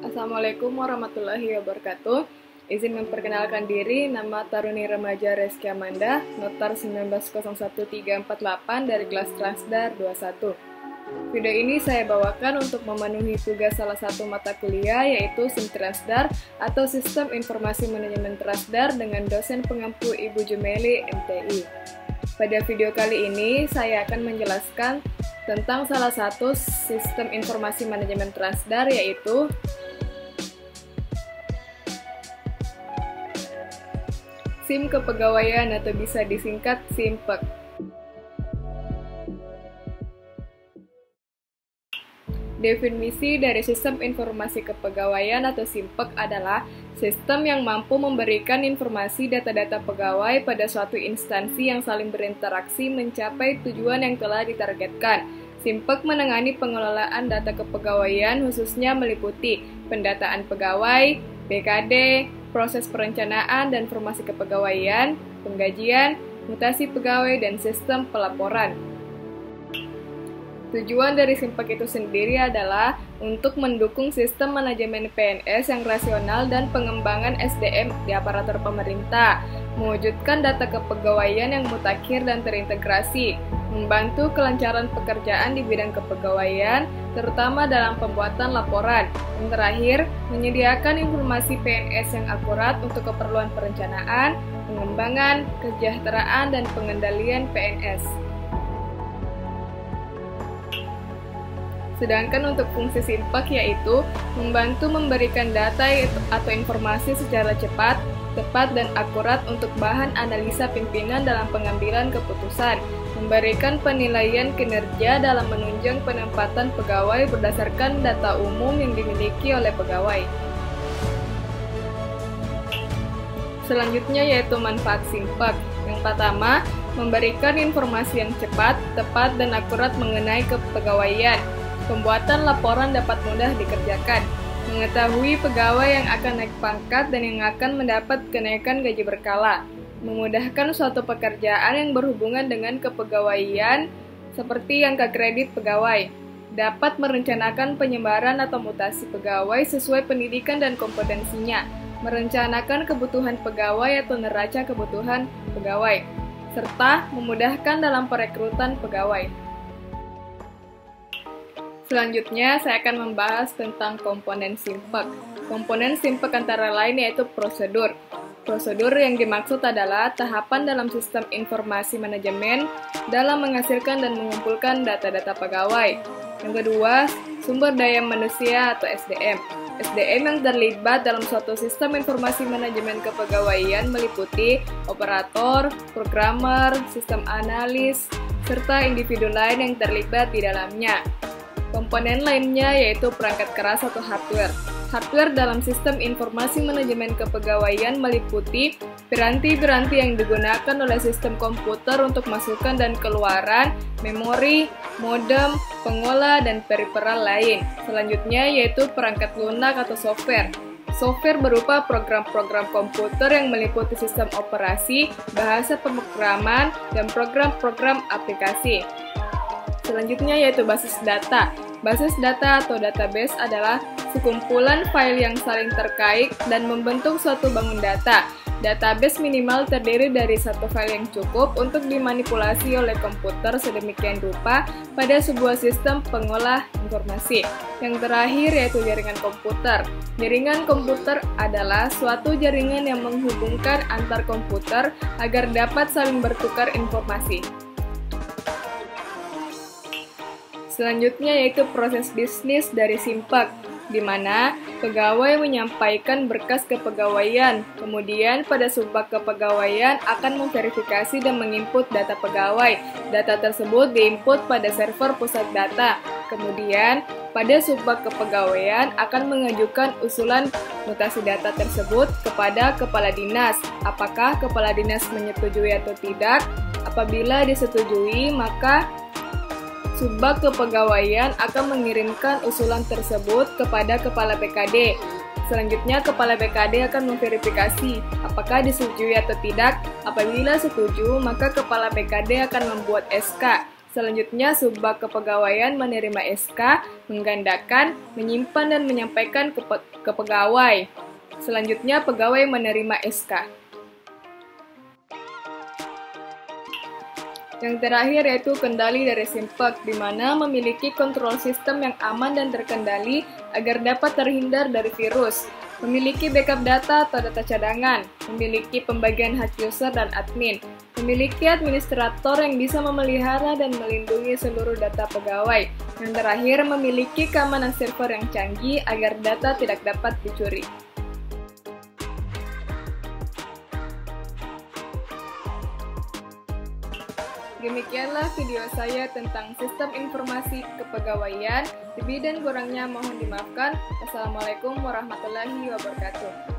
Assalamualaikum warahmatullahi wabarakatuh. Izin memperkenalkan diri, nama Taruni Remaja Reski Amanda, notar 1901348 dari kelas Transdar 21. Video ini saya bawakan untuk memenuhi tugas salah satu mata kuliah, yaitu SIM Transdar atau Sistem Informasi Manajemen Transdar dengan dosen pengampu Ibu Jumeli, MTI. Pada video kali ini, saya akan menjelaskan tentang salah satu sistem informasi manajemen Transdar, yaitu SIM kepegawaian atau bisa disingkat SIMPEK. Definisi dari sistem informasi kepegawaian atau SIMPEK adalah sistem yang mampu memberikan informasi data-data pegawai pada suatu instansi yang saling berinteraksi mencapai tujuan yang telah ditargetkan. SIMPEK menangani pengelolaan data kepegawaian khususnya meliputi pendataan pegawai, BKD, proses perencanaan dan formasi kepegawaian, penggajian, mutasi pegawai, dan sistem pelaporan. Tujuan dari SIMPEK itu sendiri adalah untuk mendukung sistem manajemen PNS yang rasional dan pengembangan SDM di aparatur pemerintah, mewujudkan data kepegawaian yang mutakhir dan terintegrasi, membantu kelancaran pekerjaan di bidang kepegawaian, terutama dalam pembuatan laporan, dan terakhir, menyediakan informasi PNS yang akurat untuk keperluan perencanaan, pengembangan, kesejahteraan, dan pengendalian PNS. Sedangkan untuk fungsi SIMPEK yaitu membantu memberikan data atau informasi secara cepat, tepat, dan akurat untuk bahan analisa pimpinan dalam pengambilan keputusan, memberikan penilaian kinerja dalam menunjang penempatan pegawai berdasarkan data umum yang dimiliki oleh pegawai. Selanjutnya yaitu manfaat SIMPEK. Yang pertama, memberikan informasi yang cepat, tepat, dan akurat mengenai kepegawaian. Pembuatan laporan dapat mudah dikerjakan, mengetahui pegawai yang akan naik pangkat dan yang akan mendapat kenaikan gaji berkala, memudahkan suatu pekerjaan yang berhubungan dengan kepegawaian seperti angka kredit pegawai, dapat merencanakan penyebaran atau mutasi pegawai sesuai pendidikan dan kompetensinya, merencanakan kebutuhan pegawai atau neraca kebutuhan pegawai, serta memudahkan dalam perekrutan pegawai. Selanjutnya, saya akan membahas tentang komponen SIMPEK. Komponen SIMPEK antara lain yaitu prosedur. Prosedur yang dimaksud adalah tahapan dalam sistem informasi manajemen dalam menghasilkan dan mengumpulkan data-data pegawai. Yang kedua, sumber daya manusia atau SDM. SDM yang terlibat dalam suatu sistem informasi manajemen kepegawaian meliputi operator, programmer, sistem analis, serta individu lain yang terlibat di dalamnya. Komponen lainnya yaitu perangkat keras atau hardware. Hardware dalam sistem informasi manajemen kepegawaian meliputi piranti-piranti yang digunakan oleh sistem komputer untuk masukan dan keluaran, memori, modem, pengolah, dan periferal lain. Selanjutnya yaitu perangkat lunak atau software. Software berupa program-program komputer yang meliputi sistem operasi, bahasa pemrograman, dan program-program aplikasi. Selanjutnya yaitu basis data. Basis data atau database adalah sekumpulan file yang saling terkait dan membentuk suatu bangun data. Database minimal terdiri dari satu file yang cukup untuk dimanipulasi oleh komputer sedemikian rupa pada sebuah sistem pengolah informasi. Yang terakhir yaitu jaringan komputer. Jaringan komputer adalah suatu jaringan yang menghubungkan antar komputer agar dapat saling bertukar informasi. Selanjutnya yaitu proses bisnis dari SIMPEK, di mana pegawai menyampaikan berkas kepegawaian, kemudian pada subbak kepegawaian akan memverifikasi dan menginput data pegawai. Data tersebut diinput pada server pusat data, kemudian pada subbak kepegawaian akan mengajukan usulan mutasi data tersebut kepada kepala dinas. Apakah kepala dinas menyetujui atau tidak? Apabila disetujui, maka subbak kepegawaian akan mengirimkan usulan tersebut kepada Kepala BKD. Selanjutnya, Kepala BKD akan memverifikasi apakah disetujui atau tidak. Apabila setuju, maka Kepala BKD akan membuat SK. Selanjutnya, Subbag Kepegawaian menerima SK, menggandakan, menyimpan, dan menyampaikan ke pegawai. Selanjutnya, pegawai menerima SK. Yang terakhir yaitu kendali dari Simpag, di mana memiliki kontrol sistem yang aman dan terkendali agar dapat terhindar dari virus, memiliki backup data atau data cadangan, memiliki pembagian hak user dan admin, memiliki administrator yang bisa memelihara dan melindungi seluruh data pegawai, yang terakhir memiliki keamanan server yang canggih agar data tidak dapat dicuri. Demikianlah video saya tentang sistem informasi kepegawaian. Lebih dan kurangnya mohon dimaafkan. Wassalamualaikum warahmatullahi wabarakatuh.